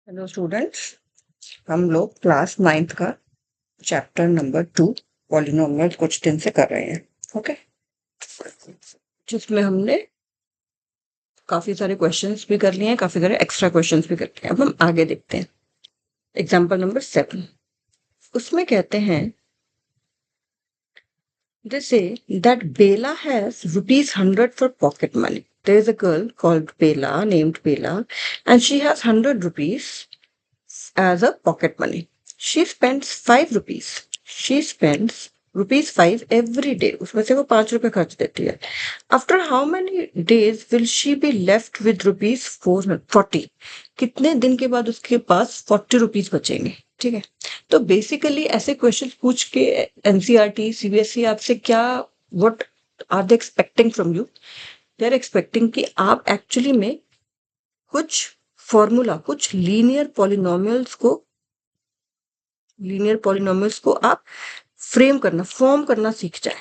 Hello students, हम लोग class 9th का चैप्टर नंबर 2 पॉलिनोमियल कुछ दिन से कर रहे हैं। ओके, जिसमें हमने काफी सारे क्वेश्चंस भी कर लिए हैं, काफी सारे एक्स्ट्रा क्वेश्चंस भी कर लिए हैं। अब हम आगे देखते हैं। एग्जाम्पल नंबर 7, उसमें कहते हैं they say that Bela has rupees 100 for pocket money. There is a girl called Bela, named Bela, and she has 100 rupees as a pocket money. She spends 5 rupees. She spends rupees 5 every day. उसमें से वो 5 रुपए खर्च देती है. After how many days will she be left with rupees 40? कितने दिन के बाद उसके पास 40 रुपीज बचेंगे? ठीक है, तो बेसिकली ऐसे क्वेश्चन पूछ के एनसीईआरटी सीबीएसई आपसे क्या what are they expecting from you? They are expecting कि आप एक्चुअली में कुछ फॉर्मूला, कुछ लीनियर पॉलिनोमियल्स को आप फॉर्म करना सीख जाए।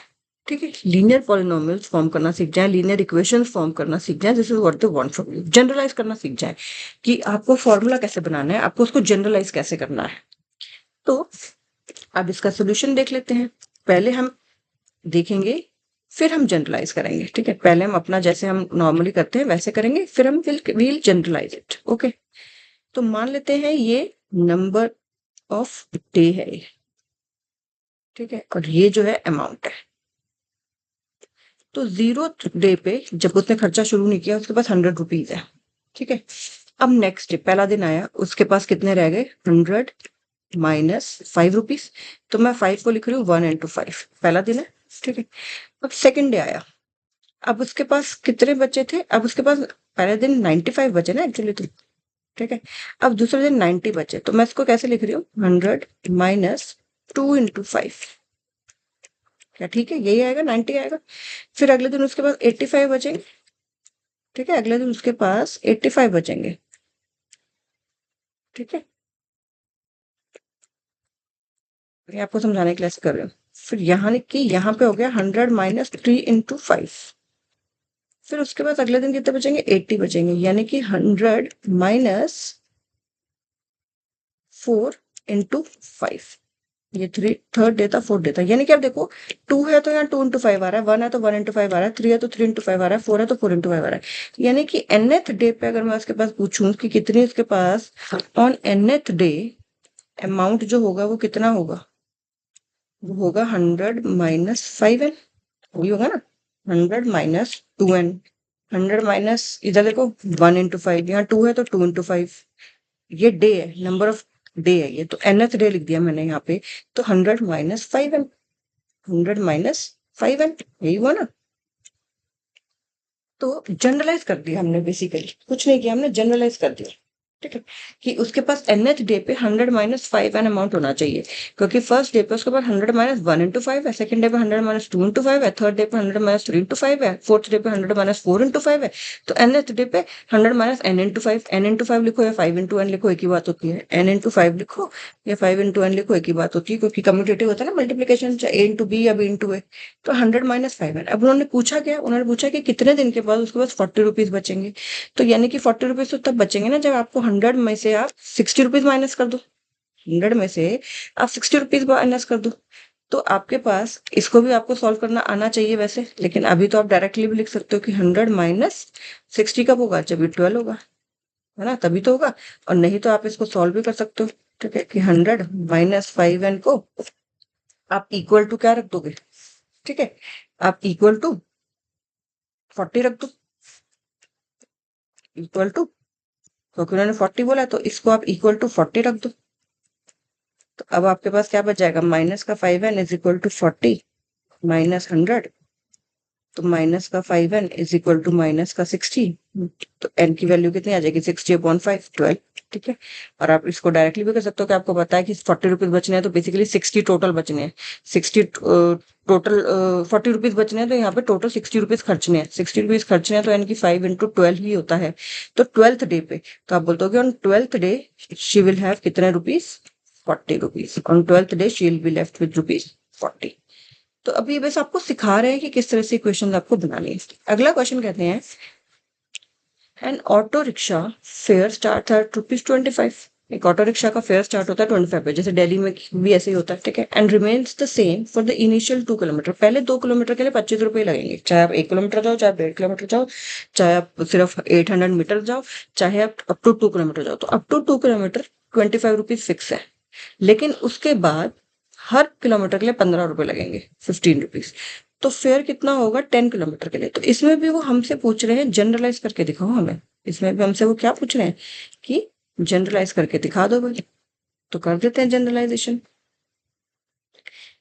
ठीक है, लीनियर पॉलिनोमियल्स फॉर्म करना सीख जाए, लीनियर इक्वेशंस फॉर्म करना सीख जाए। This is what they want from you. Generalise करना सीख जाए कि आपको फॉर्मूला कैसे बनाना है, आपको उसको जनरलाइज कैसे करना है। तो अब इसका सोल्यूशन देख लेते हैं। पहले हम देखेंगे, फिर हम जनरलाइज करेंगे। ठीक है, पहले हम अपना जैसे हम नॉर्मली करते हैं वैसे करेंगे, फिर हम विल जनरलाइज इट। ओके, तो मान लेते हैं ये नंबर ऑफ डे है ये। ठीक है, और ये जो है अमाउंट है। तो 0th डे पे जब उसने खर्चा शुरू नहीं किया, उसके पास 100 रुपीज है। ठीक है, अब नेक्स्ट डे पहला दिन आया, उसके पास कितने रह गए? 100 माइनस 5 रुपीज। तो मैं 5 को लिख रही हूँ 1 इंटू 5, पहला दिन है। ठीक है, अब सेकेंड डे आया, अब उसके पास कितने बचे थे? अब उसके पास पहले दिन 95 बचे ना एक्चुअली तो। ठीक है, अब दूसरे दिन 90 बचे, तो मैं इसको कैसे लिख रही हूँ? 100 माइनस 2 इंटू 5। क्या ठीक है? यही आएगा, 90 आएगा। फिर अगले दिन उसके पास 85 बचेंगे। ठीक है, अगले दिन उसके पास 85 बचेंगे। ठीक है, ये आपको समझाने के लिए ऐसे कर रही हूँ। फिर यहाँ की यहाँ पे हो गया 100 माइनस 3 इंटू 5। फिर उसके बाद अगले दिन कितने बचेंगे? 80 बचेंगे, यानी कि 100 माइनस 4 इंटू 5। ये थर्ड डे था, फोर्थ डे था, यानी कि अब देखो 2 है तो यहाँ 2 इंटू 5 आ रहा है, 1 है तो 1 इंटू 5 आ रहा है, 3 है तो 3 इंटू 5 आ रहा है, 4 है तो 4 इंटू 5 आ रहा है। यानी कि nth डे पे अगर मैं उसके पास पूछूं कि कितनी उसके pass on nth day amount जो होगा वो कितना होगा? वो होगा 100 माइनस 5n। वही होगा ना, 100 माइनस 2n। 100 माइनस इधर देखो 1 इंटू 5, यहाँ 2 है तो 2 इंटू 5। ये डे है, नंबर ऑफ डे है ये, तो nth डे लिख दिया मैंने यहाँ पे। तो 100 माइनस 5n, 100 माइनस 5n, यही हुआ ना। तो जनरलाइज कर दिया हमने, बेसिकली कुछ नहीं किया, हमने जनरलाइज कर दिया। ठीक है, कि उसके पास nth डे पे 100 माइनस 5n अमाउंट होना चाहिए, क्योंकि फर्स्ट डे पे उसके पास 100 माइनस 1 इंटू 5 है, सेकंड डे पे 100 माइनस 2 इंटू 5 है, थर्ड डे पे 100 माइनस 3 इंटू 5 है, फोर्थ डे पे 100 माइनस 4 इंटू 5 है। तो nth डे पे 100 minus n into 5, n into 5 लिखो या 5 इंटू n लिखो, एक ही बात होती है। n इंटू 5 लिखो या 5 इंटू n लिखो, एक ही बात होती है, क्योंकि कम्यूटेटिव होता है ना मल्टीप्लीकेशन, चाहे a इंटू बी या b इंटू ए। तो 100 माइनस 5 है। अब उन्होंने पूछा क्या? उन्होंने पूछा कि कितने दिन के बाद उसके पास 40 रुपीज बचेंगे। तो यानी कि 40 रुपीज तो तब बचेंगे ना जब आपको 100 में से आप 60 रुपीज माइनस कर दो। 100 में से आप 60 रुपीज माइनस कर दो। तो आपके पास इसको भी आपको सॉल्व करना आना चाहिए वैसे, लेकिन अभी तो आप डायरेक्टली भी लिख सकते हो कि 100 माइनस 60 कब होगा? जब ये 12 होगा, है ना, तभी तो होगा। और नहीं तो आप इसको सॉल्व भी कर सकते हो। ठीक है, कि 100 माइनस 5n को आप इक्वल टू क्या रख दोगे? ठीक है, आप इक्वल टू 40 रख दो, इक्वल टू, क्योंकि उन्होंने 40 बोला तो इसको आप इक्वल टू 40 रख दो। तो अब आपके पास क्या बच जाएगा? माइनस का 5n is equal to 40 minus 100। तो माइनस का 5n is equal to minus का 60। तो n की वैल्यू कितनी आ जाएगी? 60/5, 12। ठीक है, और आप इसको डायरेक्टली भी कर सकते हो कि आपको पता है कि 40 रुपीज बचने हैं, तो बेसिकली 60 टोटल बचने हैं। 60 टोटल 40 रुपीज बचने हैं, तो यहाँ पे टोटल 60 रुपीज खर्चने हैं। 60 रुपीज खर्चने हैं तो n की 5 इंटू 12 ही होता है। तो 12th डे पे तो आप बोलते हो कि on 12th day she will have कितने rupees? 40 rupees. On 12th day she will be left with rupees 40। तो अभी बस आपको सिखा रहे हैं कि किस तरह से क्वेश्चन आपको बनाने हैं। अगला क्वेश्चन कहते हैं N auto rickshaw fair start at rupees 25। एक ऑटो रिक्शा का फेयर स्टार्ट होता है 25 पे, जैसे दिल्ली में भी ऐसे ही होता है, ठीक है, and remains the same for the initial 2 kilometre. पहले 2 किलोमीटर के लिए 25 रुपये लगेंगे, चाहे आप 1 किलोमीटर जाओ, चाहे आप 1.5 किलोमीटर जाओ, चाहे आप सिर्फ 800 मीटर जाओ, चाहे आप अप टू 2 किलोमीटर जाओ। तो up to 2 kilometre 25 rupees fix है, लेकिन उसके बाद हर किलोमीटर के लिए 15 रुपये लगेंगे, 15 रुपीज। तो फेयर कितना होगा 10 किलोमीटर के लिए? तो इसमें भी वो हमसे पूछ रहे हैं जनरलाइज करके दिखाओ हमें। इसमें भी हमसे वो क्या पूछ रहे हैं कि जनरलाइज करके दिखा दो भाई। तो कर देते हैं जनरलाइजेशन।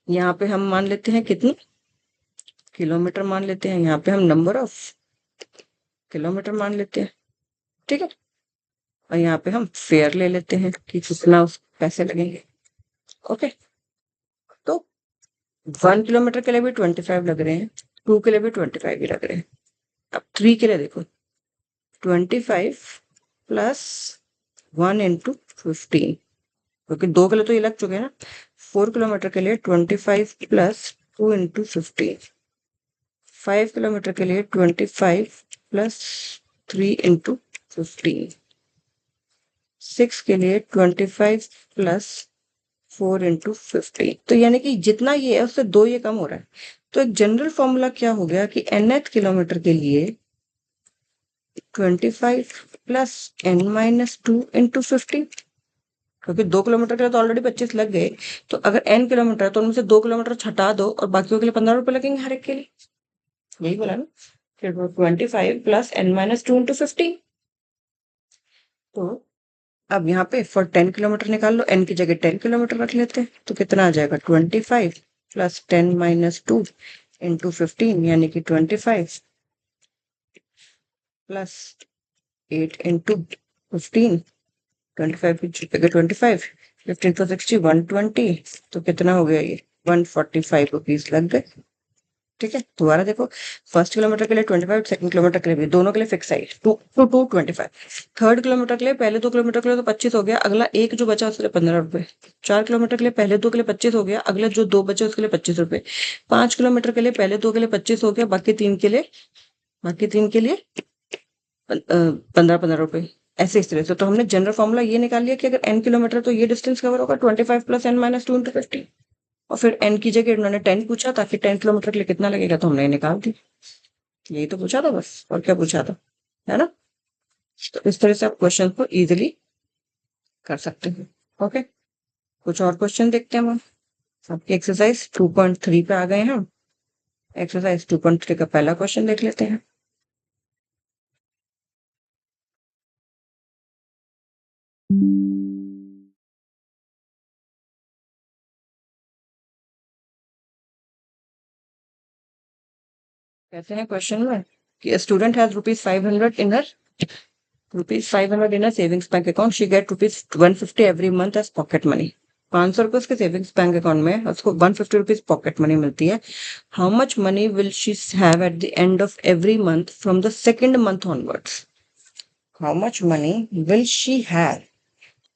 यहाँ पे हम मान लेते हैं कितनी किलोमीटर मान लेते हैं, यहाँ पे हम नंबर ऑफ किलोमीटर मान लेते हैं, ठीक है। और यहाँ पे हम फेयर ले लेते हैं कि कितना उस पैसे लगेंगे। ओके, तो 1 किलोमीटर के लिए भी 25 लग रहे हैं, 2 के लिए भी 25 ही लग रहे हैं। अब 3 के लिए देखो, 25 प्लस 1 इंटू 15, क्योंकि 2 के लिए तो ये लग चुके हैं ना। 4 किलोमीटर के लिए 25 प्लस 2 इंटू 15, 5 किलोमीटर के लिए 25 प्लस 3 इंटू 15, 6 के लिए 25 प्लस 4 इंटू 15। तो यानी कि जितना ये है उससे 2 ये कम हो रहा है। तो एक जनरल फॉर्मूला क्या हो गया कि nth किलोमीटर के लिए 25 प्लस n-2 इंटू 15, क्योंकि 2 किलोमीटर के लिए तो ऑलरेडी 25 लग गए। तो अगर n किलोमीटर है तो उनमें से 2 किलोमीटर छटा दो और बाकियों के लिए 15 रुपए लगेंगे हर एक के लिए। यही बोला ना, फिर 25 प्लस n-2 इंटू 15। तो अब यहाँ पे फॉर 10 किलोमीटर निकाल लो, n की जगह 10 किलोमीटर रख लेते हैं, तो कितना आ जाएगा 25 प्लस 10-2 इंटू 15, यानी कि 25 प्लस 8 इंटू 15, 25 की जगह 25, 15 प्लस 60 120। तो कितना हो गया ये 145 रुपीज लग गए, ठीक है। दोबारा देखो, फर्स्ट किलोमीटर के लिए 25, सेकंड किलोमीटर के लिए भी, दोनों के लिए फिक्स आई 2 टू 25। थर्ड किलोमीटर के लिए, पहले 2 किलोमीटर के लिए तो 25 हो गया, अगला एक जो बचा उसके लिए 15 रुपए। 4 किलोमीटर के लिए पहले 2 के लिए 25 हो गया, अगले जो 2 बचे उसके लिए 25 रुपए। 5 किलोमीटर के लिए पहले 2 के लिए 25 हो गया, बाकी तीन के लिए 15-15 रुपए। ऐसे इस तरह से तो हमने जनरल फॉर्मूला ये निकाल लिया कि अगर n किलोमीटर तो ये डिस्टेंस कवर होगा 25 प्लस n-2 इंटू 15। और फिर n की जगह उन्होंने 10 पूछा, ताकि 10 किलोमीटर के लिए कितना लगेगा तो हमने निकाल दी। यही तो पूछा था बस, और क्या पूछा था, है ना। तो इस तरह से आप क्वेश्चन को इजीली कर सकते हैं। ओके, कुछ और क्वेश्चन देखते हैं हम। आपकी एक्सरसाइज 2.3 पे आ गए हैं हम। एक्सरसाइज 2.3 का पहला क्वेश्चन देख लेते हैं। कहते हैं क्वेश्चन में कि student has ₹500 in her ₹500 in savings bank account, she get ₹150 every month as pocket money. 500 रुपए उसके सेविंग्स बैंक अकाउंट में, उसको 150 रुपीज पॉकेट मनी मिलती है। How much money will she have at the end of every month from the second month onwards? How much money will she have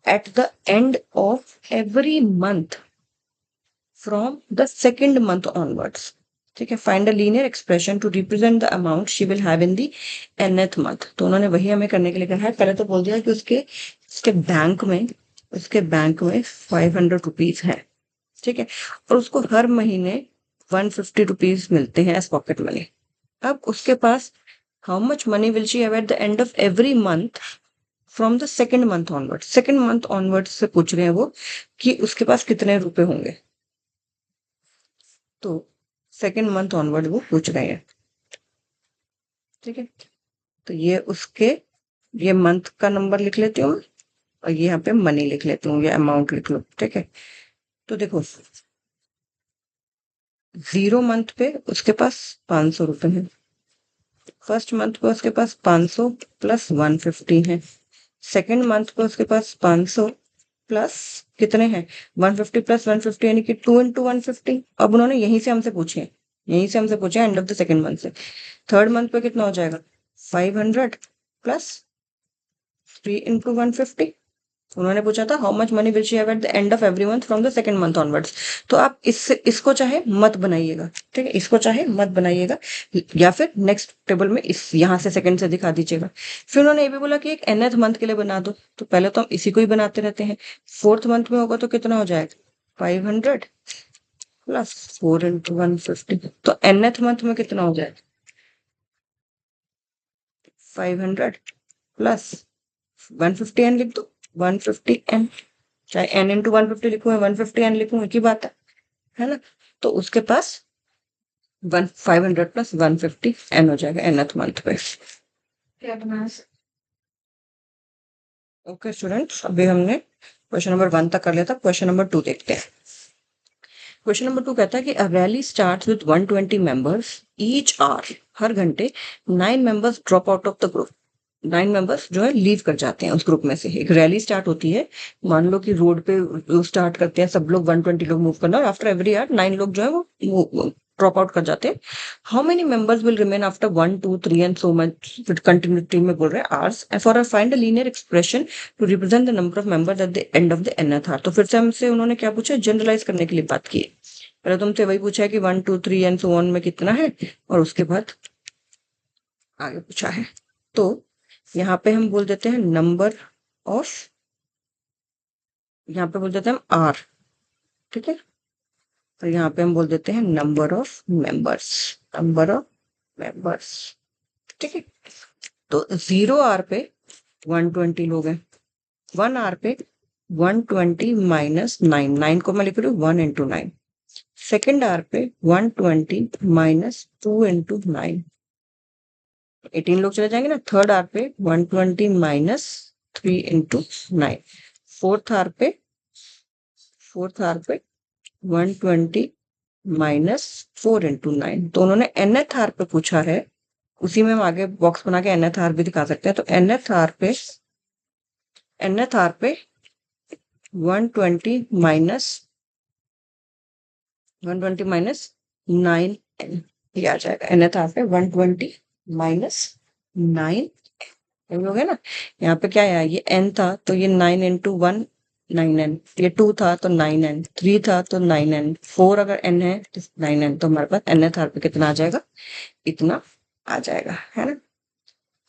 at the end of every month from the second month onwards, ठीक है। Find a linear expression to represent the amount she will have in the nth month. तो उन्होंने वही हमें करने के लिए कहा है। पहले तो बोल दिया कि उसके बैंक में 500 रुपीज है, ठीक है, और उसको हर महीने 150 रुपीज मिलते हैं एज पॉकेट मनी। अब उसके पास how much money will she have at the end of every month from the second month onward. Second month onward से पूछ रहे हैं वो कि उसके पास कितने रुपए होंगे। तो सेकेंड मंथ ऑनवर्ड वो पूछ रहे हैं, ठीक है। तो ये मंथ का नंबर लिख लेती हूँ और ये यहाँ पे मनी लिख लेती हूँ, ये अमाउंट लिख लो, ठीक है। तो देखो 0 मंथ पे उसके पास 500 रुपए है, फर्स्ट मंथ पे उसके पास 500 प्लस 150 है, सेकेंड मंथ पे उसके पास 500 प्लस कितने हैं 150 प्लस 150 यानी कि 2 इंटू 150। अब उन्होंने यहीं से हमसे पूछे and of the second month से। थर्ड मंथ पे कितना हो जाएगा 500 प्लस 3 इंटू 150, उन्होंने पूछा था how much money will she have at the end of every month from the second month onwards. तो आप इसको चाहे मत बनाइएगा, ठीक है, इसको चाहे मत बनाइएगा, या फिर नेक्स्ट टेबल में इस यहाँ से सेकंड से दिखा दीजिएगा। फिर उन्होंने ये भी बोला कि एक nth मंथ के लिए बना दो, तो पहले तो हम इसी को ही बनाते रहते हैं। फोर्थ मंथ में होगा तो कितना हो जाएगा 500 प्लस 4 इंटू 150, तो nth मंथ में कितना हो जाएगा 500 प्लस 150 n लिख दो, 150 n, चाहे n इंटू 150 लिखूं या 150 n लिखूं एक ही बात है ना। तो उसके पास 500 प्लस 150 n हो जाएगा nth मंथ पे। ओके स्टूडेंट्स, अभी हमने क्वेश्चन नंबर 1 तक कर लिया था। क्वेश्चन नंबर 2 देखते हैं। क्वेश्चन नंबर 2 कहता है कि a rally starts with 120 members each hour, हर घंटे 9 members drop out of the group. 9 members जो है लीव कर जाते हैं उस ग्रुप में से। एक रैली स्टार्ट होती है, मान लो कि रोड पे स्टार्ट करते हैं सब लोग 120 लोग मूव करना, और आफ्टर एवरी आवर 9 लोग जो है वो ड्रॉप आउट कर जाते हैं। How many members will remain after 1 2 3 and so much, फिर कंटिन्यूटी में बोल रहे हैं hours, for a find a linear expression to represent the number of members at the end of the nth hour. तो फिर से हमसे उन्होंने क्या पूछा, जनरलाइज करने के लिए बात की है। पहले तुमसे वही पूछा है कि 1 2 3 एंड सो ऑन में कितना है, और उसके बाद आगे पूछा है। तो यहाँ पे हम बोल देते हैं नंबर ऑफ, यहाँ पे बोल देते हैं हम आर, ठीक है, और यहाँ पे हम बोल देते हैं number of members, number of members, ठीक है। तो 0 आर पे 120 लोग हैं, 1 आर पे 120 माइनस 9, 9 को मैं लिख रही हूँ 1 इंटू 9, सेकेंड आर पे 120 माइनस 2 इंटू 9, 18 लोग चले जाएंगे ना। थर्ड आर पे 120 माइनस 3 इंटू 9, फोर्थ आर पे 120 माइनस 4 इंटू 9। तो उन्होंने nth आर पे पूछा है, उसी में हम आगे बॉक्स बना के nth आर भी दिखा सकते हैं। तो nth आर पे 120 माइनस 9 ये आ जाएगा। nth आर पे 120 माइनस 9 हो गया ना। यहाँ पे क्या है, ये n था तो ये 9 इंटू 1 9n, ये 2 था तो 9n, 3 था तो 9n, 4 अगर n है तो 9n, तो हमारे पास nth आर पे कितना आ जाएगा, इतना आ जाएगा, है ना।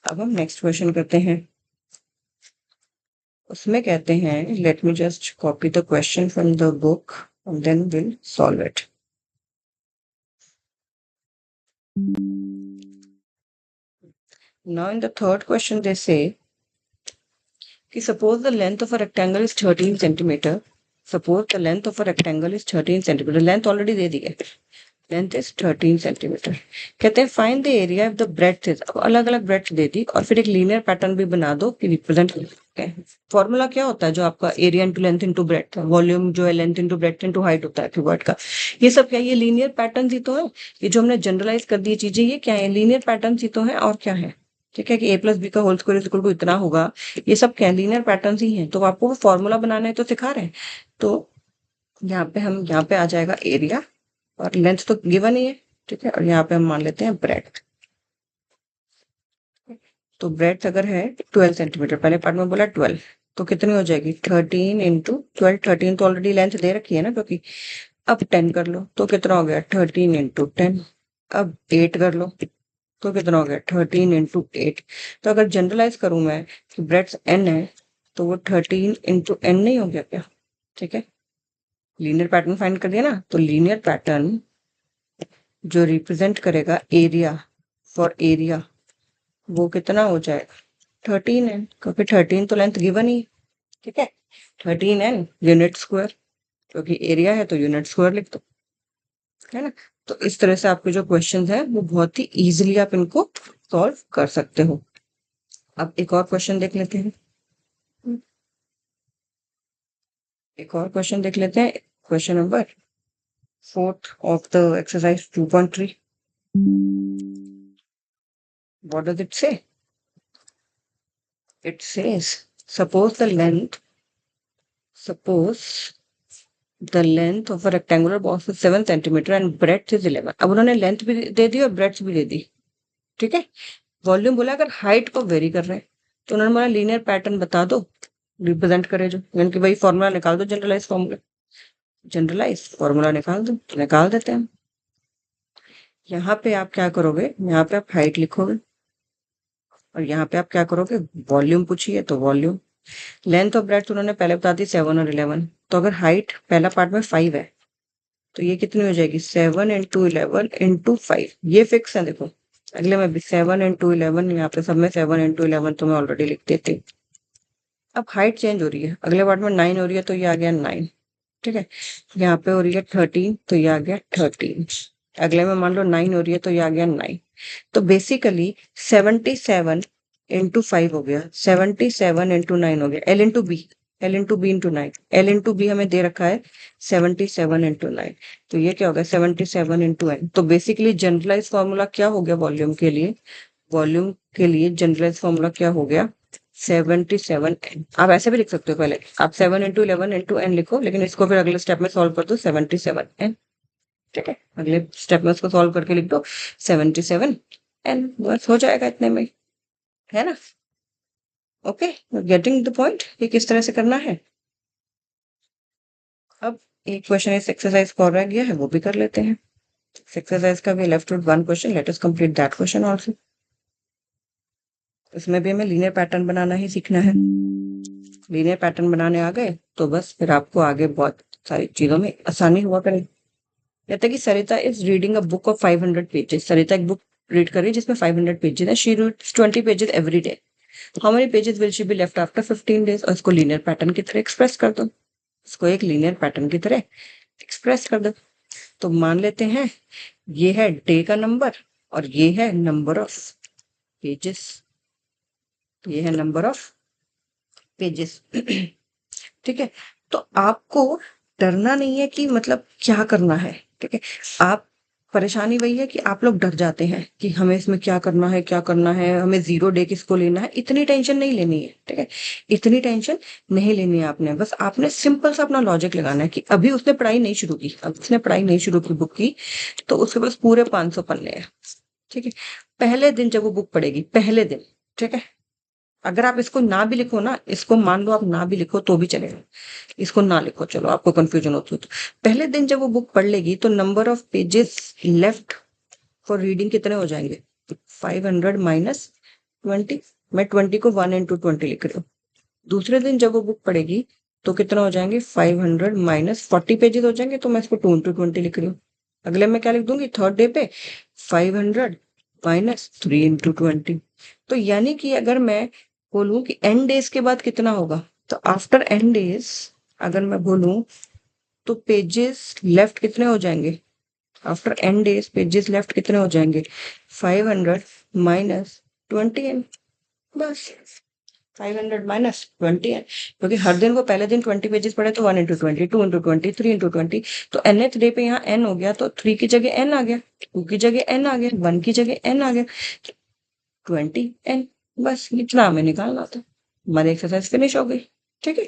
अब हम नेक्स्ट क्वेश्चन करते हैं। उसमें कहते हैं let me just copy the question from the book and then will solve it. Now in the third question they say कि suppose the length of a rectangle is 13 centimeter, suppose the length of a rectangle is 13 centimeter, length already दे दी है, length is 13 centimetre. कहते हैं find the area of the breadth is, अब अलग अलग breadth दे दी और फिर एक लीनियर पैटर्न भी बना दो कि रिप्रेजेंट फॉर्मूला क्या होता है जो आपका area into length into breadth, volume जो है length into breadth into height होता है क्यूबॉइड का। ये सब क्या, ये लीनियर पैटर्न ही तो है, ये जो हमने जनरलाइज कर दी चीजें ये क्या है, लीनियर पैटर्न ही तो है, और क्या है, ठीक है, कि a प्लस बी का होल स्क्वायर इक्वल टू इतना होगा, ये सब क्या लीनियर पैटर्न ही है। तो आपको फॉर्मूला बनाना है तो सिखा रहे हैं। तो यहाँ पे हम, यहाँ पे आ जाएगा एरिया, और लेंथ तो गिवन ही है, ठीक है, और यहाँ पे हम मान लेते हैं ब्रेड्थ। तो ब्रेड्थ अगर है 12 सेंटीमीटर, पहले पार्ट में बोला 12, तो कितनी हो जाएगी 13 इंटू 12, 13 तो ऑलरेडी लेंथ दे रखी है ना, क्योंकि अब 10 कर लो तो कितना हो गया 13 इंटू 10, अब 8 कर लो तो कितना हो गया 13 इंटू 8। तो अगर जनरलाइज करूं मैं कि ब्रेड्थ n है तो वो 13 इंटू n नहीं हो गया क्या, ठीक है, लीनियर पैटर्न फाइंड कर दिया ना। तो लीनियर पैटर्न जो रिप्रेजेंट करेगा एरिया, फॉर एरिया वो कितना हो जाएगा 13n, क्योंकि 13 तो लेंथ गिवन ही, ठीक है, 13n यूनिट स्क्वायर, क्योंकि एरिया है तो यूनिट स्क्वायर लिख दो, है ना। तो इस तरह से आपके जो क्वेश्चंस है वो बहुत ही इजीली आप इनको सॉल्व कर सकते हो। अब एक और क्वेश्चन देख लेते हैं, एक और क्वेश्चन देख लेते हैं, question number 4 of the exercise 2.3. What does it say? It says suppose the length of a rectangular box is 7 centimeter and breadth is 11। अब उन्होंने लेंथ भी दे दी और ब्रेड्थ भी दे दी, ठीक है। वॉल्यूम बोला अगर हाइट को वेरी कर रहे हैं तो उन्होंने बोला लीनियर पैटर्न बता दो रिप्रेजेंट करे जो, यानी कि भाई फॉर्मूला निकाल दो, जनरलाइज फॉर्मूला, जनरलाइज फॉर्मूला निकाल दो, तो निकाल देते हैं। यहाँ पे आप क्या करोगे, यहाँ पे आप हाइट लिखोगे और यहाँ पे आप क्या करोगे, वॉल्यूम पूछिए तो वॉल्यूम। लेंथ ऑफ ब्रेड्थ उन्होंने पहले बता दी 7 और 11, तो अगर हाइट पहला पार्ट में 5 है तो ये कितनी हो जाएगी, 7 इंटू 11 इंटू 5, ये फिक्स है। देखो अगले में भी 7 इंटू 11, यहाँ पे सब में 7 इंटू 11 तो मैं ऑलरेडी लिख देती हूँ। अब हाइट चेंज हो रही है, अगले पार्ट में 9 हो रही है तो ये आ गया 9, ठीक है। यहाँ पे हो रही है 13 तो ये आ गया 13, अगले में मान लो 9 हो रही है तो ये आ गया 9। तो बेसिकली 77 इंटू 5 हो गया, 77 इंटू 9 हो गया, L into B, L into B into 9, L into B हमें दे रखा है 77 इंटू 9, तो ये क्या होगा 77 इंटू एन। तो बेसिकली जनरलाइज फॉर्मूला क्या हो गया वॉल्यूम के लिए, वॉल्यूम के लिए जनरलाइज फॉर्मूला क्या हो गया 77 एन। आप ऐसे भी लिख सकते हो, पहले आप 7 इंटू 11 इंटू एन लिखो, लेकिन इसको फिर अगले स्टेप में सॉल्व कर दो 77 एन, ठीक है। अगले स्टेप में उसको सॉल्व करके लिख दो 77 एन, बस हो जाएगा इतने में, है ना। ओके, गेटिंग द पॉइंट, ये किस तरह से करना है। अब एक क्वेश्चन इस एक्सरसाइज को और रह गया है, वो भी कर लेते हैं। एक्सरसाइज का भी left with one question, let us complete that question also. इसमें भी हमें लीनियर पैटर्न बनाना ही सीखना है। लीनियर पैटर्न बनाने आ गए तो बस फिर आपको आगे बहुत सारी चीजों में आसानी हुआ करे। कहते हैं कि Sarita is reading a book of 500 pages. Sarita एक बुक रीड कर रही है जिसमें 500 पेजेस है। She reads 20 pages every day. How many pages will she be left after 15 days. और इसको लीनियर पैटर्न की तरह एक्सप्रेस कर दो, इसको एक लीनियर पैटर्न की तरह एक्सप्रेस कर दो। तो मान लेते हैं ये है डे का नंबर और ये है नंबर ऑफ पेजेस, ये है नंबर ऑफ पेजेस, ठीक है। तो आपको डरना नहीं है कि मतलब क्या करना है, ठीक है। आप, परेशानी वही है कि आप लोग डर जाते हैं कि हमें इसमें क्या करना है, क्या करना है, हमें 0 डे किसको लेना है। इतनी टेंशन नहीं लेनी है, ठीक है। इतनी टेंशन नहीं लेनी है आपने, बस आपने सिंपल सा अपना लॉजिक लगाना है कि अभी उसने पढ़ाई नहीं शुरू की, अब उसने पढ़ाई नहीं शुरू की बुक की, तो उसके पास पूरे 500 पन्ने हैं, ठीक है। पहले दिन जब वो बुक पढ़ेगी, पहले दिन, ठीक है। अगर आप इसको ना भी लिखो ना, इसको मान लो आप ना भी लिखो तो भी चलेगा, इसको ना लिखो, चलो आपको कंफ्यूजन होती है तो पहले दिन जब वो बुक पढ़ लेगी तो number of pages left for reading कितने हो जाएंगे, 500 माइनस 20। मैं 20 को 1 इंटू 20 लिख रही हूँ। दूसरे दिन जब वो बुक पढ़ेगी तो कितना हो जाएंगे, 500 माइनस 40 पेजेस हो जाएंगे, तो मैं इसको 2 इंटू 20 लिख रही हूँ। अगले में क्या लिख दूंगी, थर्ड डे पे 500 माइनस 3 इंटू 20। तो यानी कि अगर मैं बोलूं कि एन डेज के बाद कितना होगा, तो आफ्टर एन डेज अगर मैं बोलूं तो पेजेस लेफ्ट कितने हो जाएंगे, after N days pages left कितने हो जाएंगे, 500 माइनस 20 एन, बस 500 माइनस 20 एन। क्योंकि हर दिन को पहले दिन 20 पेजेस पढ़े तो 1 इंटू 20, 2 इंटू 20, 3 इंटू 20, तो nth डे पे यहाँ n हो गया, तो 3 की जगह n आ गया, 2 की जगह n आ गया, 1 की जगह n आ गया, 20 n, बस इतना हमें निकालना था, हमारी एक्सरसाइज फिनिश हो गई, ठीक है।